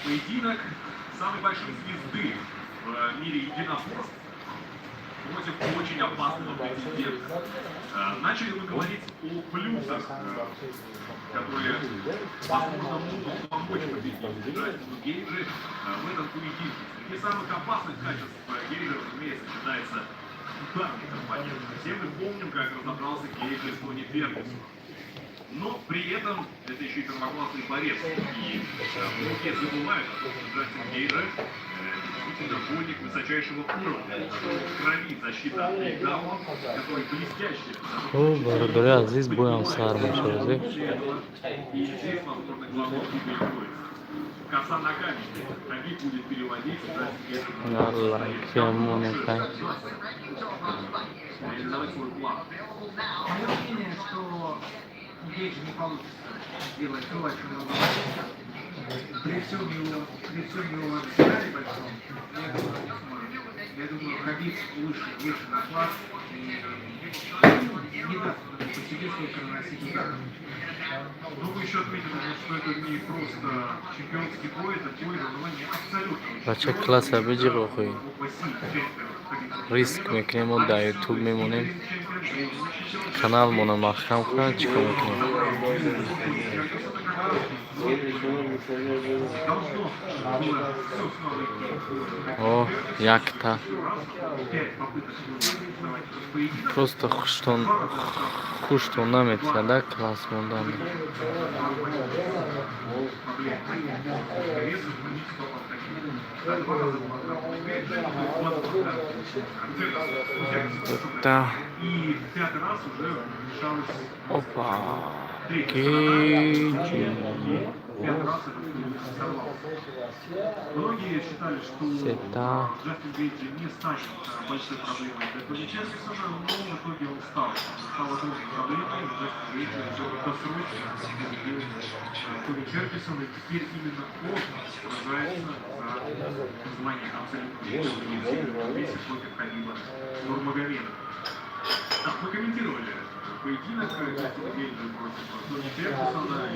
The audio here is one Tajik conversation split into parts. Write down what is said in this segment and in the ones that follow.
Поединок самой большой звезды в мире единоборств против очень опасного претендента. Начали мы говорить о плюсах, которые, возможно, могут помочь победить Джастину Гейджи в этом поединке. Среди самых опасных качеств Гейджи, разумеется, считается ударный компонент. Все мы помним, как разобрался Гейджи с Тони Фергюсоном. Но при этом это еще и первоклассный борец. И многие забывают, что Джастин Гейджи действительно бойник высочайшего уровня. В крови защита от нейкдауна, который блестяще. Здесь будем с армией. И здесь, возможно, главный гибель крови. Коса ногами. Хабиб будет переводить. Аллах, кему не кай. Реализовать свой план. Мое мнение, что у Гейджа не получится сделать то, о чем он говорит. При всем его арсенале большом, я думаю, не сможет. Я думаю, Хабиб выше на класс и не даст по себе столько наносить ударов. Ну, вы еще отметили, что это не просто чемпионский бой, это бой на абсолютно. بچه کلاس بجی بخوی ریسک میکنیم و در یوتیوب میمونیم کانال مونو مخشم کنن چیکار میکنیم о як-то просто хуштон наметия да класс мондан да опа Многие считали, что Сета. Джастин Гейджи не станет большой проблемой для Тони Фергюсона, но в итоге он стал. Стал огромной проблемой. Джастин Гейджи досрочно победил Тони Фергюсона, и теперь именно он сражается за звание абсолютно весе против Хабиба Нурмагомедова. Так, мы комментировали поединок Джастина Гейджи против Тони Фергюсона, и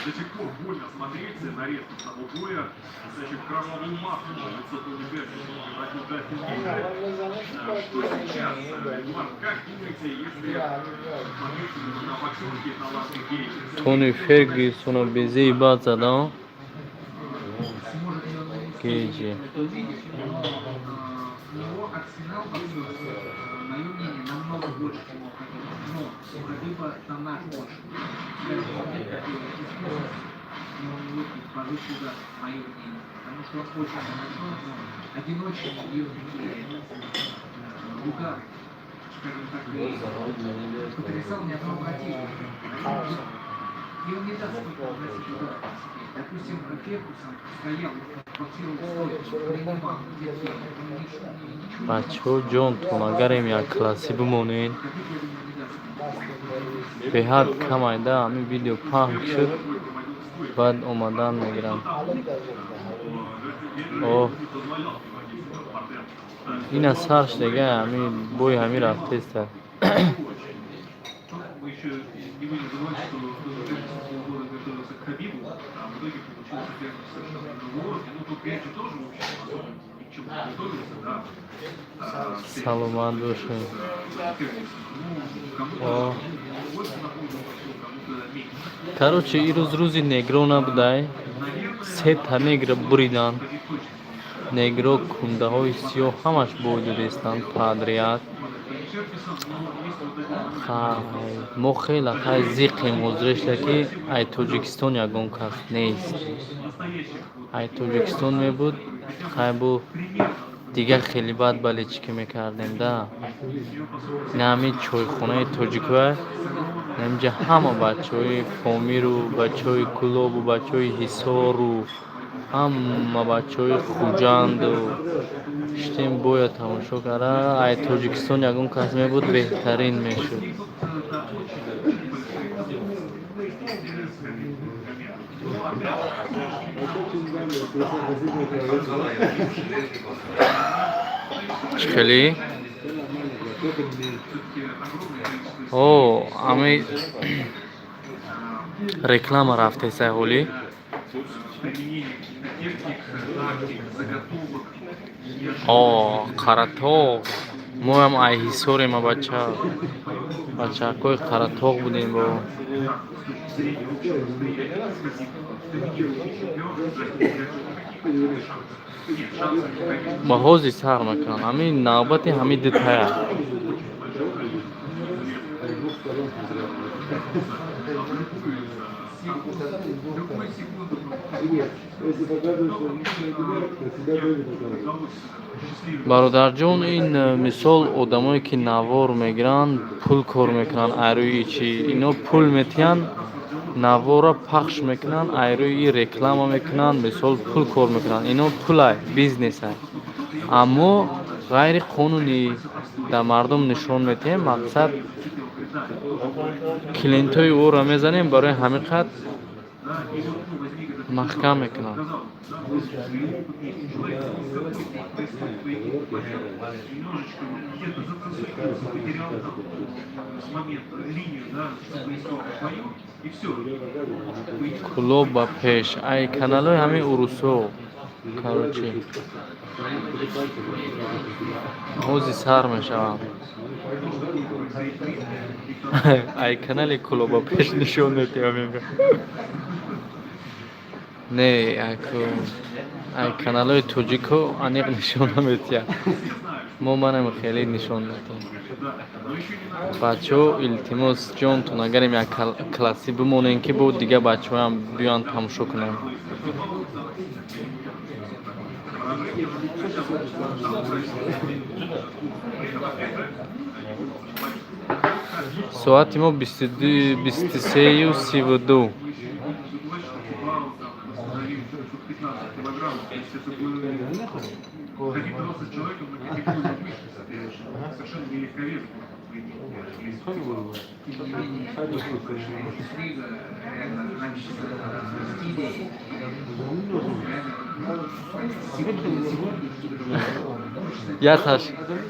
до сих пор больно смотреть нарезку с того боя, кстати, в красную маску лицо Тони Фергюсона превратил Джастин Гейджи. Что сейчас, Эдуард, как думаете, если смотреть на боксерские таланты Гейджи? Тони Фергюсона безей баца, да? Гейджи. Его арсенал боксерский, мое мнение, намного больше, чем у Хабиба. Но у Хабиба тоннаж больше. Даже нет такой искусности, но у него повыше удар, мое мнение. Потому что он очень хорошо, одиночный и удар, скажем так, потрясал ни одного противника. И он не даст столько наносить ударов на себе. Допустим, Фергюсон стоял, боксировал стойку, принимал, ничего. بچه جان توناگریم یک کلاسی بمونین به حد کم ایده همین ویدیو پخش شد بعد اومدن میگیرم اوه این از سرش دیگه همین بوی همین رفته است Мы еще не будем забывать, что Фергюсон полгода готовился к Хабибу, а в итоге получил соперник совершенно другого уровня. Ну, тут Гейджи тоже, в общем, особо ни к чему не готовился, да. Саломан души. Кому-то больше напомнил, кому-то меньше. Короче, ирус рузи негро набудай. Сета негра буридан. Негро кундаҳои сиёҳ ҳамаш боҷудистанд падрият. мо хеле хай зиқем ҳозирашда ки ай тоҷикистон ягон кас нест. Ай тоҷикистон мебуд хай бу дигар хеле бад балечки мекардем да. Нами чойхонаи тоҷиква намҷа ҳама бачаҳои Помиру, бачаҳои Кулобу, бачаҳои Ҳисору, ҳама бачаҳои Хуҷанду шитем боя тамошо кара. Ай тоҷикистон ягон кас мебуд беҳтарин мешуд. Чхели? О, ами реклама рафте саҳоли. применение техник, тактик, заготовок. о қаратоқ моам ай ҳисорем бачакои қаратоқ будем бо ба ҳози сар мекунам ҳамин навбати ҳамин дитая бародарҷон ин мисол одамое ки навор мегиранд пул кор мекунанд айрӯи чи ино пул метиҳанд навора пахш мекунанд айрӯи реклама мекунанд мисол пул кор мекунанд ино пулай бизнесай аммо ғайриқонунӣ дар мардум нишон метиҳем мақсад клиентҳои ӯро мезанем барои ҳамиқат маҳкам мекунанд кулоб ба пеш ай каналҳои ҳамин урусҳо короче ҳози сар мешавам ай канали кулоб ба пеш нишон метиҳам не ай каналҳои тоҷико аниқ нишон наметиҳад мо манам хеле нишон метиҳем бачаҳо илтимос ҷонтон агарем як класси бимонем ки бо дигар бачаҳоям биёянд тамошо кунем соати мо 23:32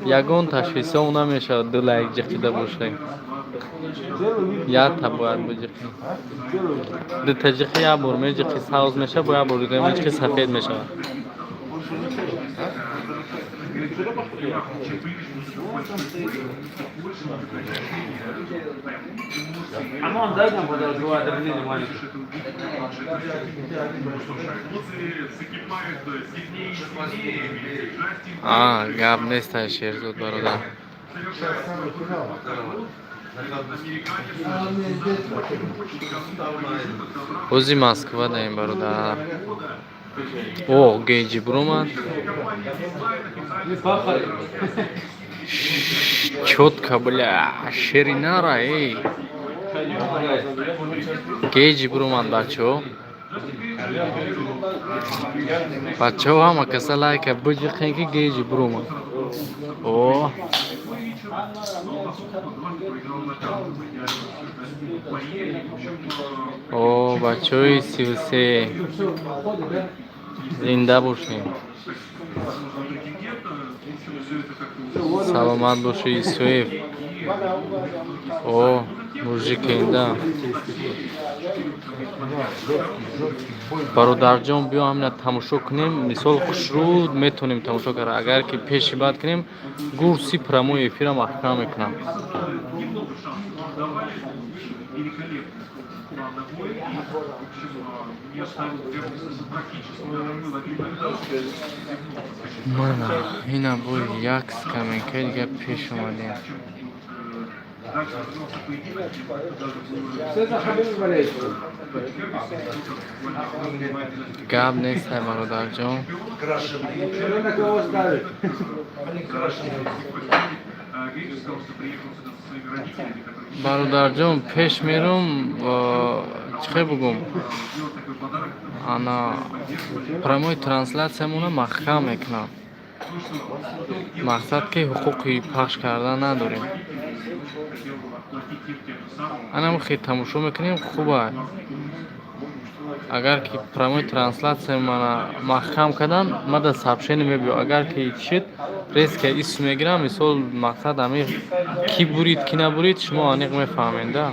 ягон ташхисо намешавад ду лайк ҷиқида бошад як та бояд буҷиқи дута ҷиқи як бор меҷиқи сабз мешавад бо як бор дига меҷиқи сафед мешавад гап нестай шерзод бародар ҳози москва даем бародар о гейҷи буромад чётка бля шеринара эй гейҷи буромад бачаҳо ҳама каса лайка биҷиқен ки гейҷи буромад о о бачаҳои 33 зинда бошем саломат боши исоев о мужикенда бародарҷон биё ҳамина тамошо кунем мисол хушруд метонем тамошо кард агар ки пеши бад кунем гурси прямой эфира маҳкам мекунам мана ина бо як скамейка дига пеш омадем гап нестай бародарҷон бародарҷон пеш мерум чӣ бугум ана прямой трансляциямона маҳкам мекунам мақсад ки ҳуқуқи пахш кардан надорем анам хе тамошо мекунем хуба агар ки прямой трансляция мана маҳкам кардан мада сообщение мебиё агар ки чид резко исм мегирам мисол мақсад амиқ ки бурид ки набурид шумо аниқ мефаҳмед да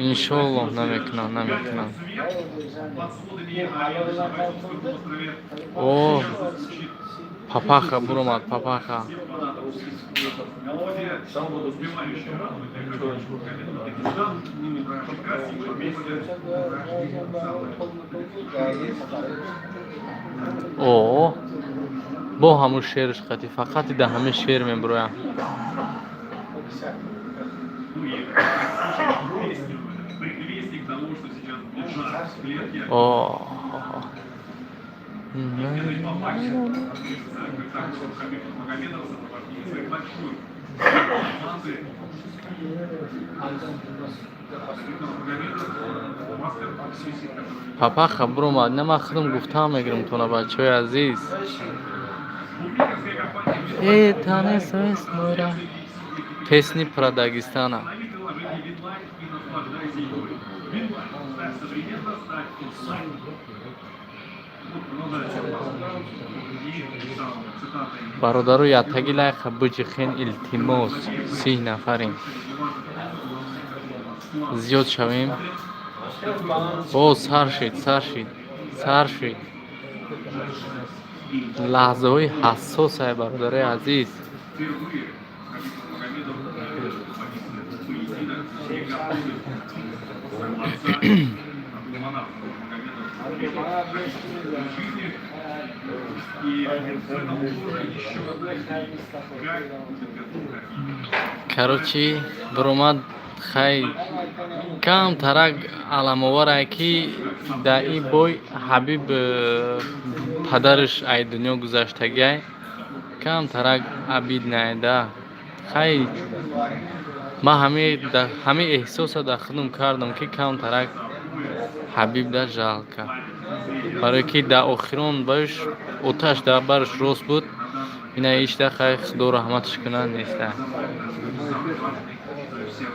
иншоллоҳ намекунам. Под сводами Байкальского острове. О, папаха буромад, папаха. Мелодия успевающая радовать Дагестан, красивая песня. О, бо ҳамун шеърш хати фақат да ҳамин шеър мебуроям. Ну и песню, предвестник того, что сейчас будет жар в клетке. О, Медведь Папахин, как Хабиб Магомедов сопровождение своей большой команды. Хабиб Магомедов, мастер таксист, который папаха буромад. Нама худам гуфтаам мегирам тона бачаҳои азиз. бумиковская компания Тане соис мора. Песни про Дагестана. установи приложение Винлайн и наслаждайся игрой. Винлайн. Стать современно, стать онлайн. Вот, продолжается. И самая цитата из бародару яттаги лайқа биҷихен илтимос 30 нафарем зиёд шавем. О, сар шид лаҳзаҳои ҳассосае бародари азиз. впервые Хабиб Магомедов победил поединок, где готовит своего отца Абдулманафа Магомедов в жизни. И в этом тоже еще одна как будет готов. Короче, буромад хай кам тарак аламоварае ки дар ин бой Ҳабиб падараш ай дунё гузаштагиай кам тарак абид наеда. Хай ман ҳамин эҳсоса дар худам кардам ки кам тарак Ҳабиб да жалка. барое ки дар охирон баш оташ дар бараш рост буд. Ина ишта хай худо раҳматаш кунад неста.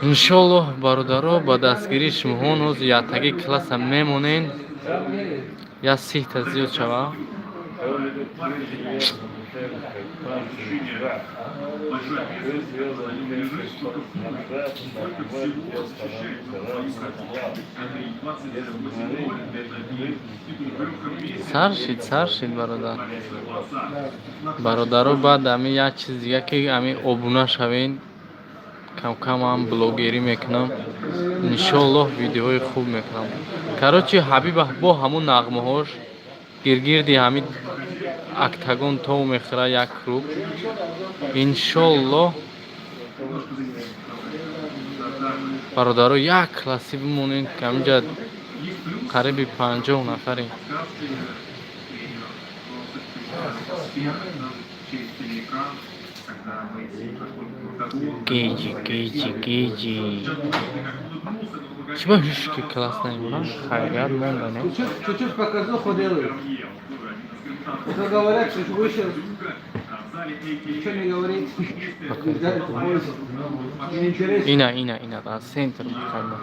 иншоллоҳ бародаро ба дастгирии шумоҳо ноз яттаги класса мемонен. Я 30 зиёд шава. Большой ответственность, на нем лежит столько всего защищает свою картину. Это и 28 гол, это и титул первого месяца. саршид бародар. бародаро баъд ами як чиз дига ки ами обуна шавен. Кам ам блогерӣ мекунам. Иншоллоҳ видеоҳои хуб мекунам. Короче, Ҳабиб бо ҳамун нағмаҳош гиргирди ҳамин октагон тов мехӯра як круг. Иншоллоҳ бародаро як класси бимонем ки ҳаминҷа қариби 50 нафарем. Геҷи чиба ҳишки класс наимона хайрият монда не. Чуть-чуть покажу, ходили. Это говорят, что выше. Что не говорит? Неинтересно. ина дар центр бухайма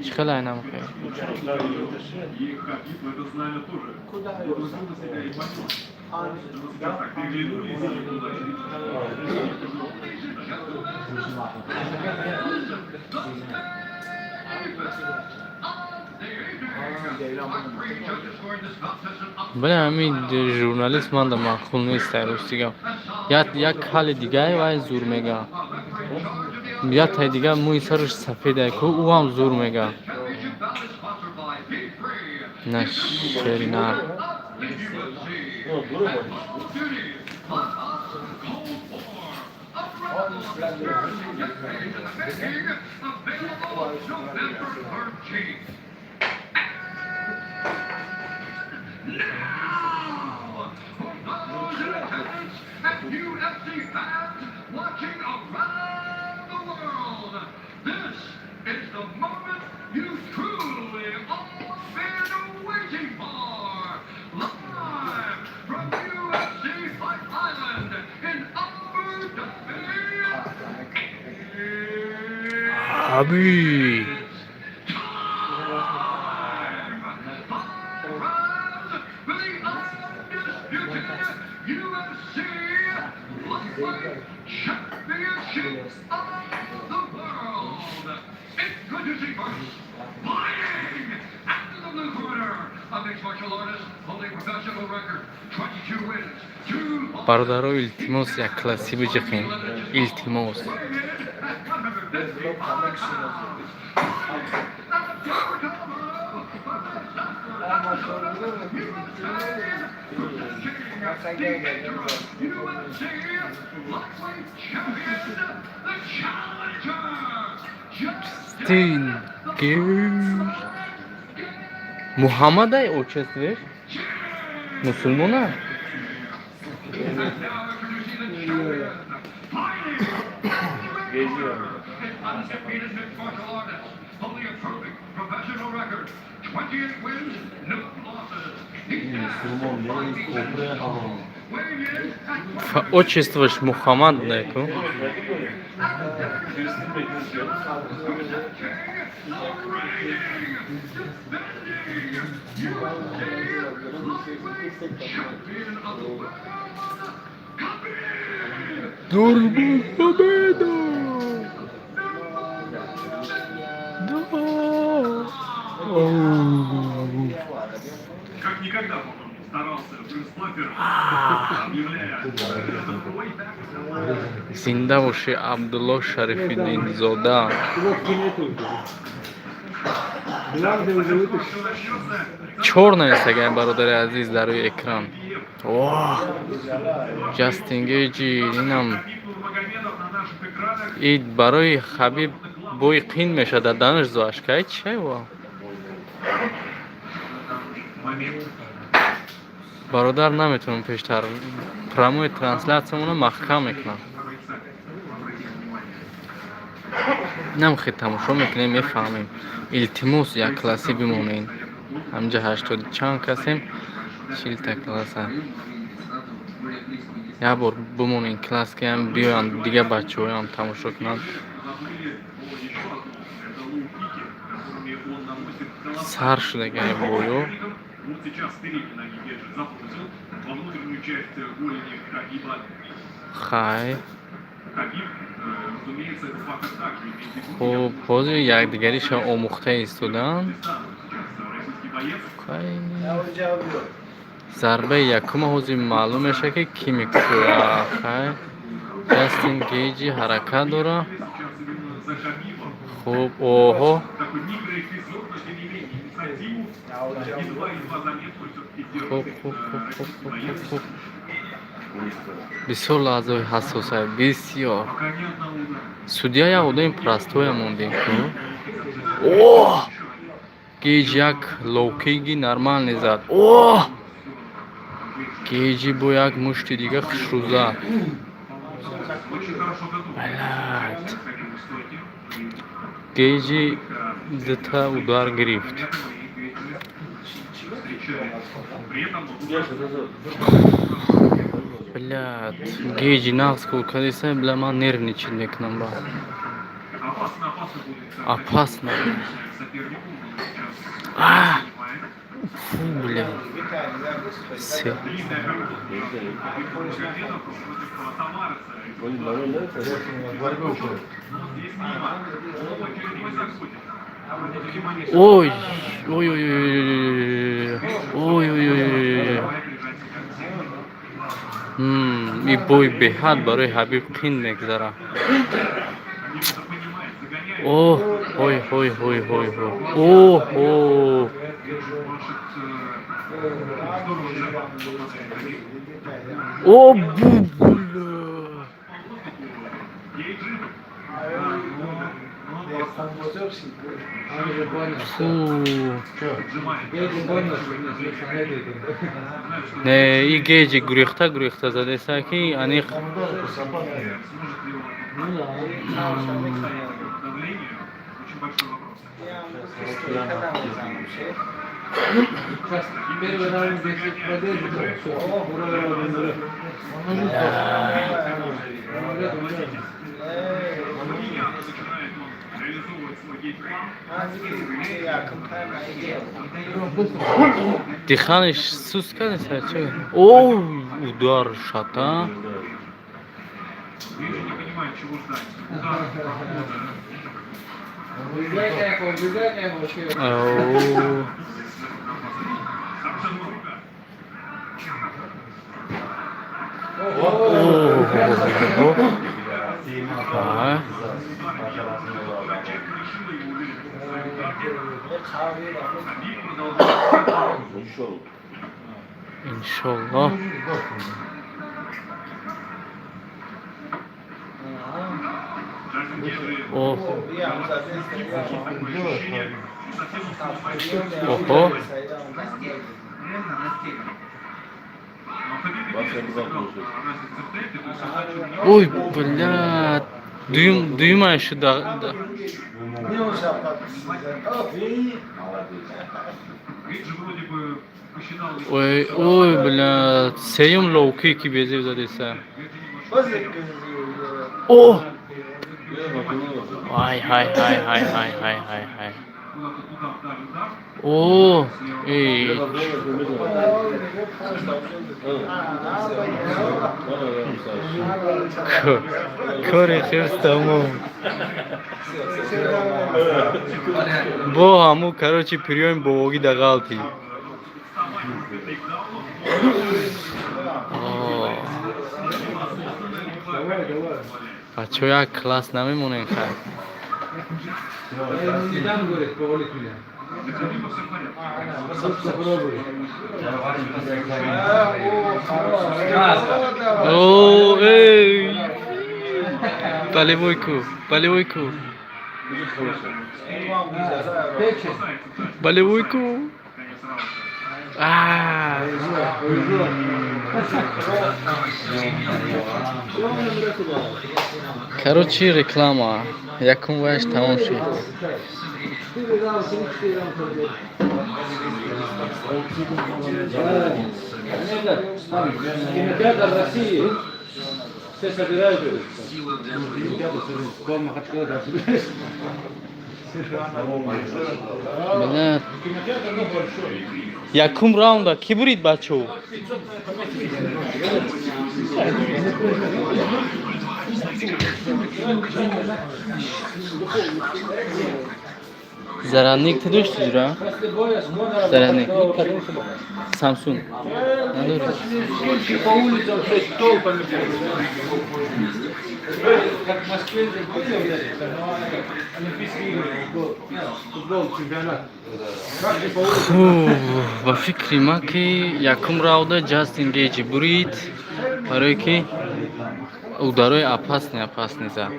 чиқала айнам хай. И Хабиб в это знамя тоже. Погрузил на себя и понес. Так, переглянулись и туда бля ҳамин журналист манда махул нестай ростига. Як ҳали дигае вай зур мега. Як тай дига мӯи сараш сафедае ку ӯ ҳам зур мега. На шеринар. UFC fans watching around the world, this is the moment you truly all been waiting for. Live from UFC Fight Island in Abu Dhabi. Ҳабиб UFC Lightweight Championships of the World. a mixed martial artist holding a professional record, 22 wins, 2 losses. бародаро илтимос як класси биҷиқем илтимос стин муҳаммадай отчествеш мусулмона Undefeated mixed martial artist, holding a perfect professional record, 28 wins, no losses. He's отчестваш муҳаммад неку Нурмагомедов! Да! Как никогда, по-моему, старался Брюс Лаппер, объявляя бой. Зинда боши Абдулло Шарифиддинзода. Чёрная сагай бародари азиз дар рӯи экран. Воҳ! Ҷастин Гейҷи инам ин барои Хабиб бой қин мешад дар данаш зоашкай чӣ ва? бародар наметунам пештар прямои трансляциямона маҳкам мекунам. намхе тамошо мекунем мефаҳмем. илтимос як класси бимонем. ҳамҷа 80 чанд касем 40 класса. як бор бимонем классикаам биёянд дига бачаҳоям тамошо кунанд. сар шудагай боё. Вот сейчас передние ноги держит за поясом, во внутреннюю часть голени Хабиба. хай Хабиб, разумеется, этот фактор также имеет в виду. хуб ҳозир якдигариша омӯхта истоданд. Российский боец. зарбаи якума ҳозир маълум мешавад ки кӣ мекушояд. хай Ҷастин Гейҷи ҳаракат дора. Сейчас именно за Хабибом. хуб оҳо Такой микроэпизод, но тем не менее инициативу. Едва заметную все-таки хуб делает хуб хуб хуб российский хуб боец. хуб бисёр лаҳзаи ҳассосат бисёр. Пока ни одного удара. судя як одами прастоя мондем. оҳ Гейҷ як лоукиги нормалне зад. оҳ Гейҷи бо як мушти дига хушрӯ зад. Очень хорошо готов. Блядь. Ходил в стойке. Гейҷи дута удар гирифт. При этом Блядь, Гейҷи нағз кӯ кадеса, бля ман нервничать мекунам ба. опасно будет Опасно. сопернику. А! Фу, бля. Се. Длинная Магомедов против Тамареса. Здесь мимо. Очередной заходит. Внимание, Ой, ой, ой, ой, ой, ой, ой. И бой беҳад барои Ҳабиб қин мегзара. Оҳ, ой, ой, ой, ой, ой. Оҳ, оҳ. О, бу, бля. Фу. Не, и Гейҷи гурехта задеса ки аниқ Первый раунд здесь продержит, все, диханаш сус кардеса чӣ? Оу, удар шата. не понимает, чего ждать. Убегай, вообще. Оу. Ай. Иншаллоh. О. Ого. Ой, блядь. Дюйма еще да. Ой, блядь. Сеем лоуки ки безев задеса. О! Ай. О, эй. Кори херстаму. Бо хаму, короче, прием боги дагалти. Бачо як класс намемонен хай. О, эй! Болевойку. Короче, реклама. Якум ваш тамом шуд. Кинотеатр России. Все собираются. Блядь. Якум раунда ки бурид бачо? Зарадник ты дошти жура? Зарадник. Samsung. Надо. По улицам все толпами. Как в Москве Олимпийские игры, футбол, чемпионат. Ба фикри ма ки якум раунда just engage бурид барое ки ударои опасный зад.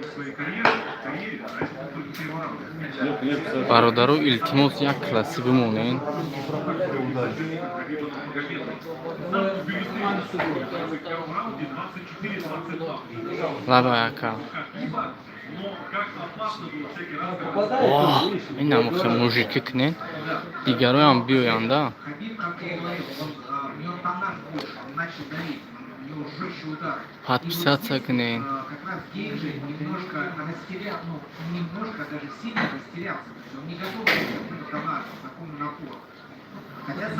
Бародаро илтимос як класси бимонен. Лабака. О, ина мохе мужики кнен. Дигароям биоянда. Подписаться кнен. Как раз Гейджи немножко растерял, немножко даже сильно растерялся. Он не готов был к такому напору.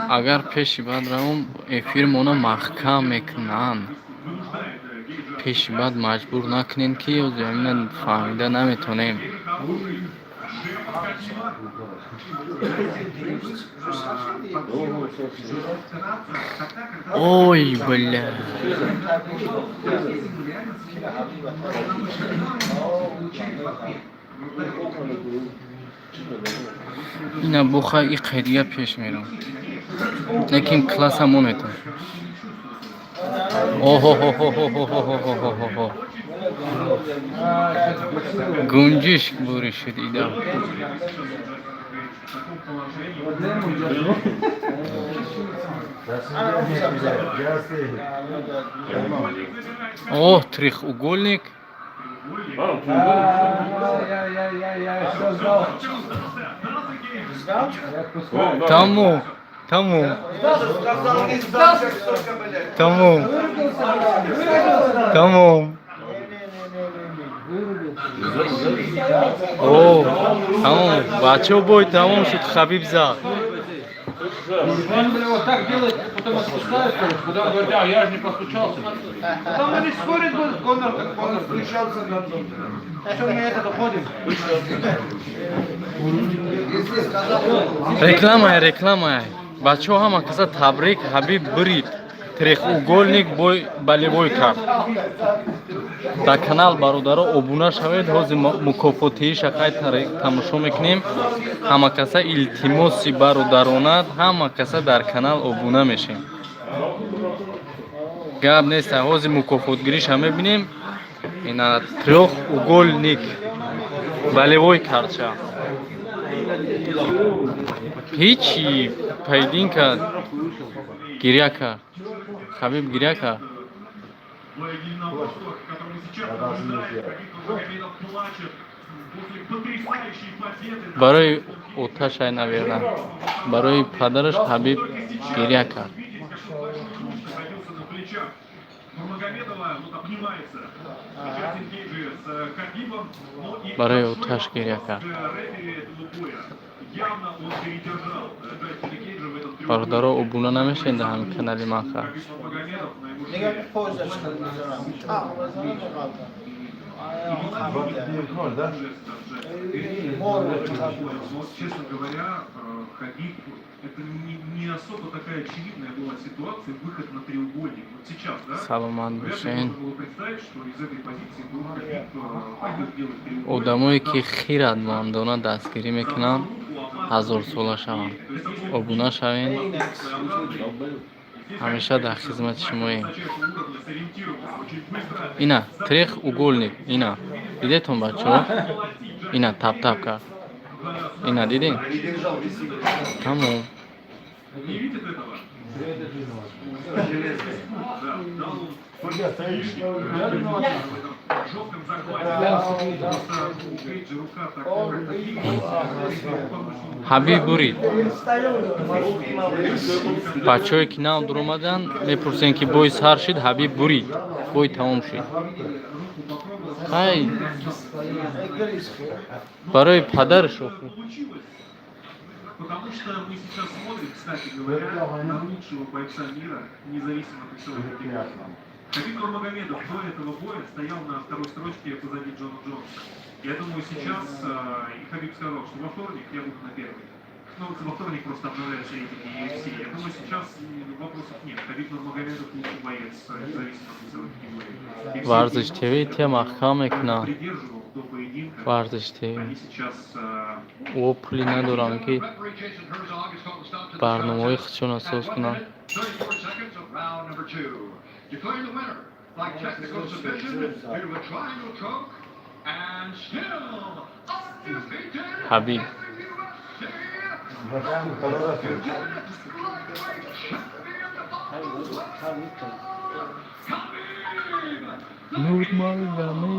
Агар пеши бад равам эфир мона маҳкам мекунанд. Пеши бад маҷбур накунем ки озёмина фаҳмида наметонем. Ой, бля. Ина буха и қайдига пеш мерам. Лекин классамон это. О-хо-хо-хо-хо-хо-хо-хо-хо-хо. Гунжиш бури шудида. О, трехугольник. Тому. О, тамом. Бачо бой, тамом шуд Хабибза. Он, бля, вот так делает, потом отпускает, потом говорит, а я же не постучался. Потом они спорят, Конор включался на дом. Что мы это доходим? Реклама. Бачо ҳама каса табрик Хабиб бурид. Трехугольник бой болевой кард. дар канал бародаро обуна шавед. Ҳозир мукофотии шақай тамошо мекунем. Ҳама каса илтимоси бародаронат, ҳама каса дар канал обуна мешем. Гап нест, ҳозир мукофотгириша мебинем. Ина трёхугольник болевой карча. Ҳичи пайдинка гиря кард. Хабиб гиря кард. В единоборствах, которые сейчас наблюдаем, Хабиб Нурмагомедов плачет после потрясающей победы. Барои оташай наверна. Барои падараш Хабиб гиря кард. Видеть, как он находился на плечах Нурмагомедова, вот обнимается Джастин Гейджи с Хабибом, но и Барои большой оташ гиря вопрос кард. к рефери этого боя. Явно он передержал Джастина Гейджа в этом треугольнике. бародаро обуна намешен дар ҳамин канали Маха. Хабиб Нурмагомедов на его Нигар шее. позже Но, честно говоря, Хабиб, это не особо такая очевидная была ситуация, выход на треугольник. Вот сейчас, да? Саломат Вряд ли бошен. можно было представить, что из этой позиции был Хабиб пойдет делать треугольник. одамое ки хират мандона дастгирӣ мекунанд ҳазорсола шаванд. обуна шавен. ҳамеша дар хизмати шумоем. ина трехугольник. ина дидетон бачаҳо? ина тап кард. ина дидем? Тамом. Не видит этого? Да, дал он в жестком захвате. Просто у Гейджа рука ҳабиб бурид. бачаҳое ки нав дуромаданд мепурсем ки бои сар шид. ҳабиб бурид. бои тамом шид. хай барои падарашо получилось. Потому что мы сейчас смотрим, кстати говоря, на лучшего бойца мира, независимо от весовой категории. Хабиб Нурмагомедов до этого боя стоял на второй строчке позади Джона Джонса. Я думаю, сейчас и Хабиб сказал, что во вторник я буду на первый. Ну, во вторник просто обновляются рейтинги UFC. Я думаю, сейчас вопросов нет. Хабиб Нурмагомедов лучший боец, независимо от весовой категории. И все варзиш те, тв тя маҳкам кто мекунад. придерживал до поединка, варзиш тв они сейчас о пули надорам ки Referee Jason Herzog has called a stop to the барномаҳои contest. худшон асос At 1 кунанд. minute, 34 seconds of round number 2. Declaring the winner by technical submission due to a triangle choke and still undefeated Habib.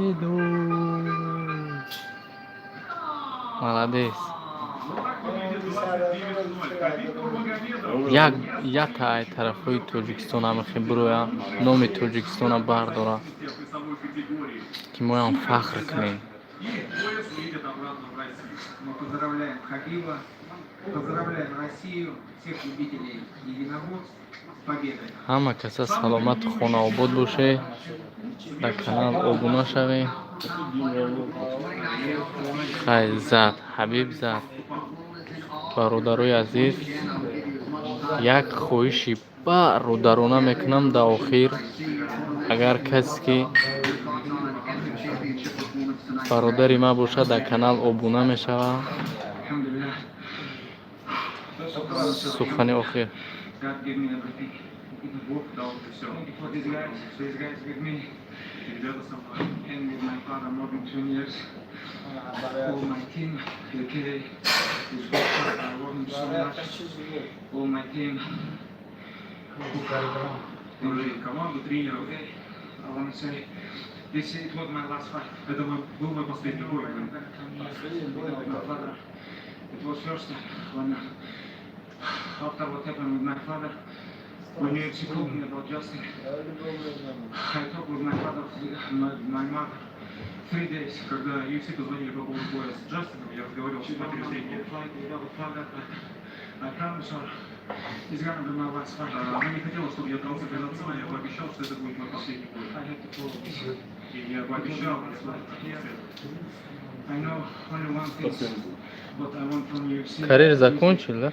Нурмагомедов. Молодец. як тай тарафҳои тоҷикистон ҳамахи бироя номи тоҷикистона бардора ки моям фахр кунем. Мы поздравляем Хабиба, поздравляем Россию, всех любителей единоборств с победой. ҳама каса саломату хонаобод боше. дар канал обуна шавем. хай зад ҳабиб зад. бародарои азиз, як хоҳиши бародарона мекунам дар охир, агар касе ки бародари ман бошад дар канал обуна мешавад. сухани охир. God gave me everything. Even Бог дал мне все. It was these guys with me ребята со мной. and with my father more than 20 years. All my team, UK, is good. I love him so much. All my team. Команду тренеров. Okay, I want to say, it was my last fight. Это был мой последний бой. With my father. It was first when after what happened with my father, when UFC told me about Justin, I talked with my father, my mother, 3 days. Когда UFC позвонили по поводу боя с Джастином, я разговаривал с матерью 3 дня. I promise her it's gonna be my last fight. Она не хотела, чтобы я дрался перед отцом, я пообещал, что это будет мой последний бой. I had to follow this. И я пообещал, что I know only one thing, what I want from UFC. карьеру закончил, да?